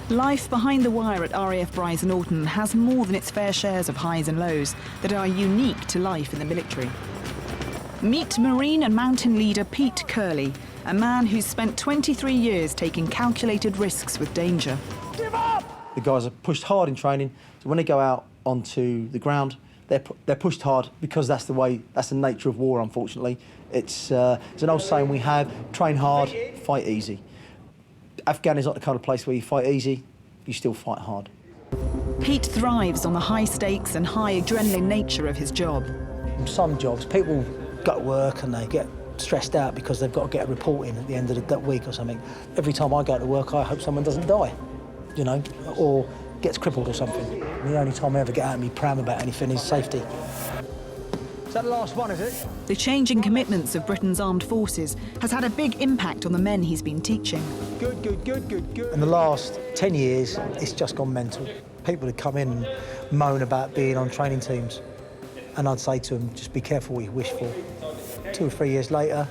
Life behind the wire at RAF Brize Norton has more than its fair shares of highs and lows that are unique to life in the military. Meet Marine and mountain leader Pete Curley, a man who's spent 23 years taking calculated risks with danger. Give up! The guys are pushed hard in training, so when they go out onto the ground, they're pushed hard because that's the nature of war, unfortunately. It's an old saying we have, train hard, fight easy. Afghan is not the kind of place where you fight easy, you still fight hard. Pete thrives on the high stakes and high adrenaline nature of his job. In some jobs, people go to work and they get stressed out because they've got to get a report in at the end of that week or something. Every time I go to work, I hope someone doesn't die, you know, or gets crippled or something. The only time I ever get out of my pram about anything is safety. Is that the last one, is it? The changing commitments of Britain's armed forces has had a big impact on the men he's been teaching. Good. In the last 10 years, it's just gone mental. People would come in and moan about being on training teams. And I'd say to them, just be careful what you wish for. 2 or 3 years later,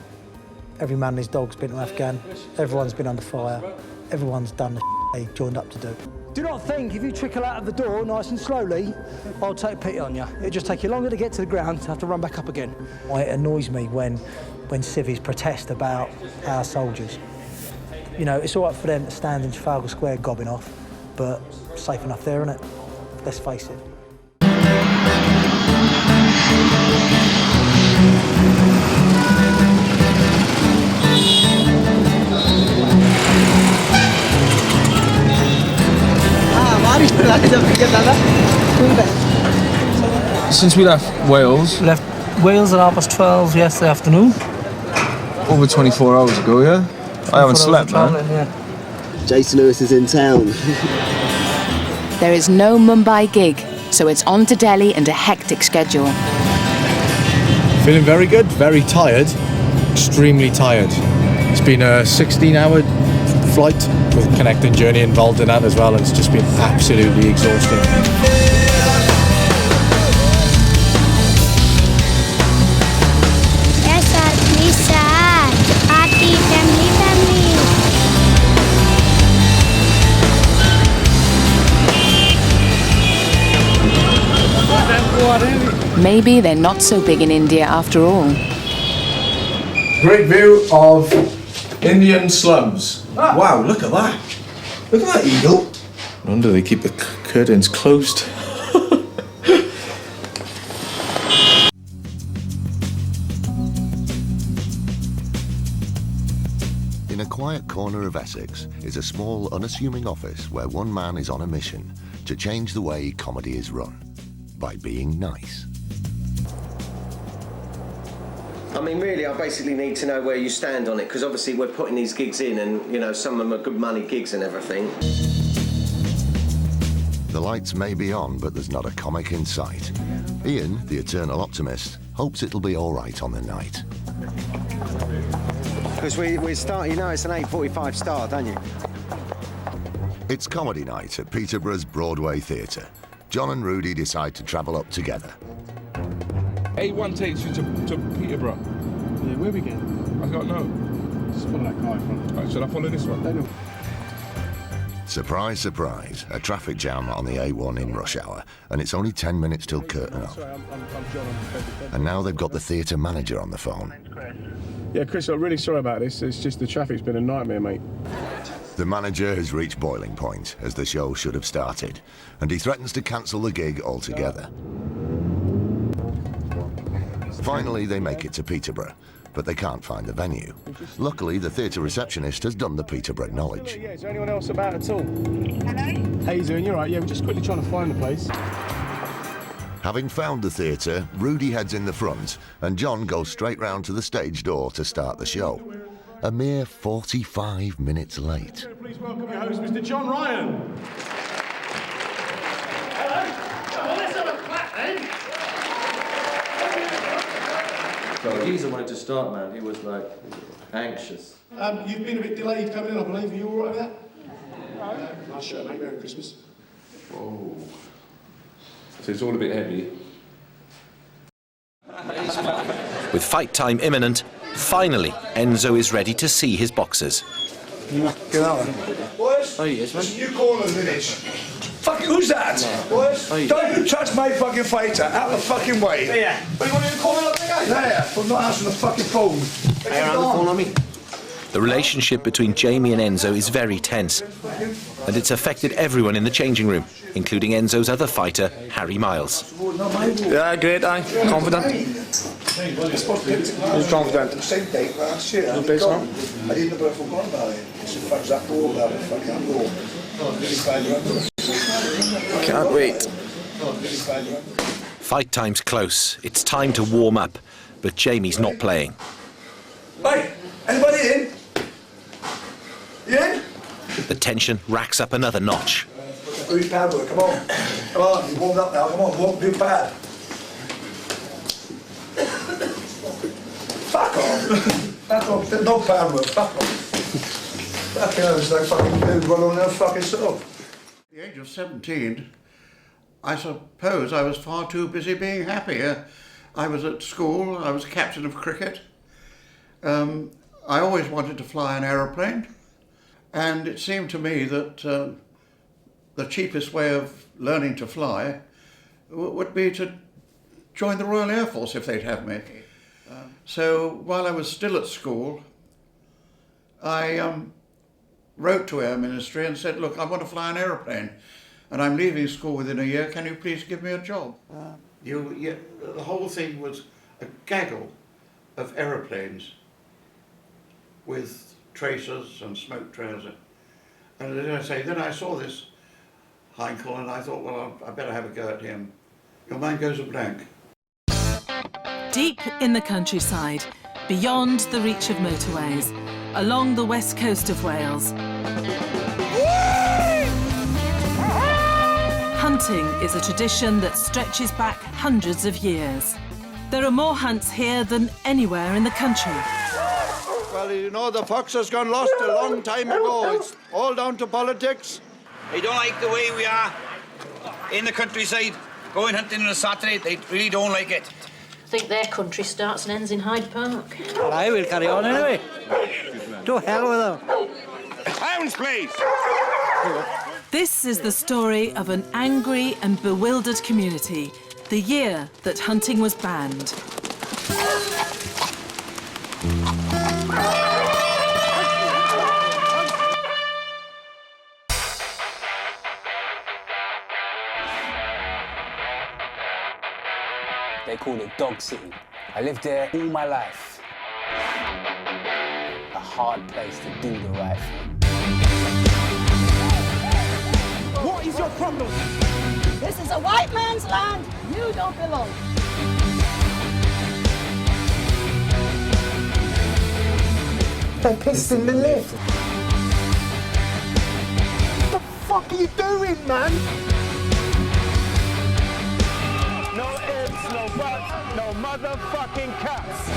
every man and his dog's been to Afghan, everyone's been under fire, everyone's done the they joined up to do. Do not think if you trickle out of the door nice and slowly, I'll take pity on you. It'll just take you longer to get to the ground to have to run back up again. It annoys me when civvies protest about our soldiers. You know, it's all right for them to stand in Trafalgar Square gobbing off, but safe enough there, isn't it? Let's face it. Since we left Wales? We left Wales at 12:30 yesterday afternoon. Over 24 hours ago, yeah? I haven't slept, man. Yeah. Jason Lewis is in town. There is no Mumbai gig, so it's on to Delhi and a hectic schedule. Feeling very good, very tired, extremely tired. It's been a 16-hour flight with a connecting journey involved in that as well, and it's just been absolutely exhausting. Yes, sir, please, sir. Party, family. Maybe they're not so big in India after all. Great view of Indian slums. Wow, look at that. Look at that eagle. No wonder they keep the curtains closed. In a quiet corner of Essex is a small, unassuming office where one man is on a mission to change the way comedy is run by being nice. I mean, really, I basically need to know where you stand on it, because obviously we're putting these gigs in and, you know, some of them are good money gigs and everything. The lights may be on, but there's not a comic in sight. Ian, the eternal optimist, hopes it'll be all right on the night. Because we start, you know, it's an 8:45 start, don't you? It's comedy night at Peterborough's Broadway Theatre. John and Rudy decide to travel up together. A1 takes you to Peterborough. Yeah, where we going? I don't know. Just follow that guy in front. Right, should I follow this one? No. Surprise, surprise, a traffic jam on the A1 in rush hour, and it's only 10 minutes till curtain up. Sorry, I'm John. And now they've got the theatre manager on the phone. Yeah, Chris, I'm really sorry about this. It's just the traffic's been a nightmare, mate. The manager has reached boiling point, as the show should have started, and he threatens to cancel the gig altogether. Finally, they make it to Peterborough, but they can't find the venue. Luckily, the theatre receptionist has done the Peterborough knowledge. Yeah, is there anyone else about at all? Hello? Hey, you doing? You're right. Yeah, we're just quickly trying to find the place. Having found the theatre, Rudy heads in the front, and John goes straight round to the stage door to start the show. A mere 45 minutes late. Please welcome your host, Mr. John Ryan. Hello. Come on, let's have a clap then. So Geezer wanted to start, man. He was like anxious. You've been a bit delayed coming in, I believe. Are you all right with that? Nice shirt, mate. Merry Christmas. Whoa. So it's all a bit heavy. With fight time imminent, finally Enzo is ready to see his boxers. Get out there. boys? Oh, yes, man. You call the village. Fucking who's that? Boys? Don't you touch my fucking fighter. Out of the fucking way. Yeah. What do you want to call me up there? There. I'm not answering the fucking phone. Hey, on the phone on me. The relationship between Jamie and Enzo is very tense, and it's affected everyone in the changing room, including Enzo's other fighter, Harry Miles. Yeah, great, confident. He's confident. Same date last year. I didn't know if I forgot about it. It's that ball about it. Fucking ball. Can't wait. Fight time's close. It's time to warm up, but Jamie's not playing. Hey, anybody in? You in? The tension racks up another notch. Do your pad work, come on. Come on, you warmed up now, come on, do your pad. Fuck off. Fuck off, no pad work, fuck off. Fucking hell, it's like fucking dude run on their fucking self. At the age of 17, I suppose I was far too busy being happy. I was at school, I was captain of cricket. I always wanted to fly an aeroplane, and it seemed to me that the cheapest way of learning to fly would be to join the Royal Air Force if they'd have me. So while I was still at school, I wrote to Air Ministry and said, look, I want to fly an aeroplane, and I'm leaving school within a year, can you please give me a job? The whole thing was a gaggle of aeroplanes with tracers and smoke trails. And as I say, then I saw this Heinkel and I thought, well, I better have a go at him. Your mind goes a blank. Deep in the countryside, beyond the reach of motorways, along the west coast of Wales. Hunting is a tradition that stretches back hundreds of years. There are more hunts here than anywhere in the country. Well, you know, the fox has gone lost a long time ago. It's all down to politics. They don't like the way we are in the countryside, going hunting on a Saturday. They really don't like it. I think their country starts and ends in Hyde Park. Well, I will carry on anyway. To hell with them. Hounds, please! This is the story of an angry and bewildered community, the year that hunting was banned. They call it Dog City. I lived there all my life. A hard place to do the right thing. What is your problem? This is a white man's land. You don't belong. They pissed in the lift. What the fuck are you doing, man? No ifs, no buts, no motherfucking cuts.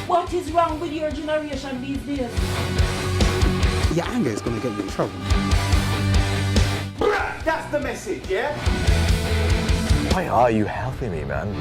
What is wrong with your generation these days? Your anger is going to get you in trouble. That's the message, yeah? Why are you helping me, man?